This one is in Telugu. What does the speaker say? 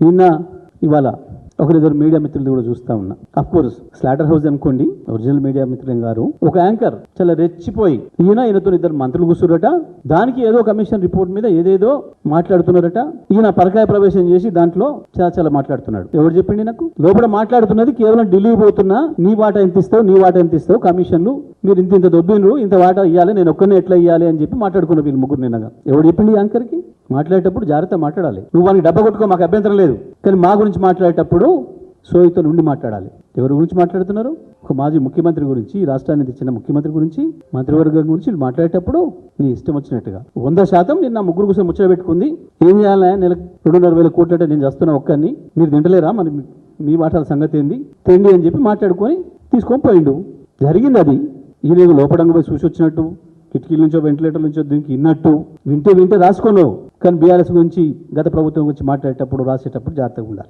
నిన్న ఇవాళ ఒకరిద్దరు మీడియా మిత్రులు కూడా చూస్తా ఉన్నా. అఫ్ కోర్స్ స్లాటర్ హౌస్ అనుకోండి, ఒరిజినల్ మీడియా మిత్రులు గారు ఒక యాంకర్ చాలా రెచ్చిపోయి ఈయనతో ఇద్దరు మంత్రులు కూర్చురట, దానికి ఏదో కమిషన్ రిపోర్ట్ మీద ఏదేదో మాట్లాడుతున్నారట. ఈయన పరకాయ ప్రవేశం చేసి దాంట్లో చాలా మాట్లాడుతున్నాడు. ఎవరు చెప్పిండి నాకు? లోపల మాట్లాడుతున్నది కేవలం ఢిల్లీ పోతున్నా, నీ వాటా ఎంత ఇస్తావు కమిషన్లు, మీరు ఇంత దొబ్బినరు, ఇంత వాటా ఇవ్వాలి, నేను ఒక్కనే ఎట్లా ఇవ్వాలి అని చెప్పి మాట్లాడుకున్న వీళ్ళు ముగ్గురు నిన్నగా. ఎవరు చెప్పిండి యాంకర్కి? మాట్లాడేటప్పుడు జాగ్రత్త మాట్లాడాలి. నువ్వు వానికి డబ్బా కొట్టుకో, మాకు అభ్యంతరం లేదు, కానీ మా గురించి మాట్లాడేటప్పుడు సోయితో నుండి మాట్లాడాలి. ఎవరి గురించి మాట్లాడుతున్నారు? ఒక మాజీ ముఖ్యమంత్రి గురించి, ఈ రాష్ట్రాన్ని తెచ్చిన ముఖ్యమంత్రి గురించి, మంత్రివర్గం గురించి మాట్లాడేటప్పుడు నీ ఇష్టం వచ్చినట్టుగా 100% నిన్న ముగ్గురు కోసం ముచ్చట పెట్టుకుంది. ఏం చేయాలి? నెలకు 2,500 కోట్లు అంటే నేను చేస్తున్నా ఒక్కరిని, మీరు తింటలేరా, మరి మీ మాటల సంగతి ఏంది, తిండి అని చెప్పి మాట్లాడుకొని తీసుకొని పోయిండు. జరిగింది అది. ఈయన లోపడంగా పోయి చూసి వచ్చినట్టు, కిటికీల నుంచో వెంటిలేటర్ నుంచో దీనికి విన్నట్టు వింటే రాసుకోను. కానీ బీఆర్ఎస్ గురించి, గత ప్రభుత్వం గురించి మాట్లాడేటప్పుడు రాసేటప్పుడు జాగ్రత్తగా ఉండాలి.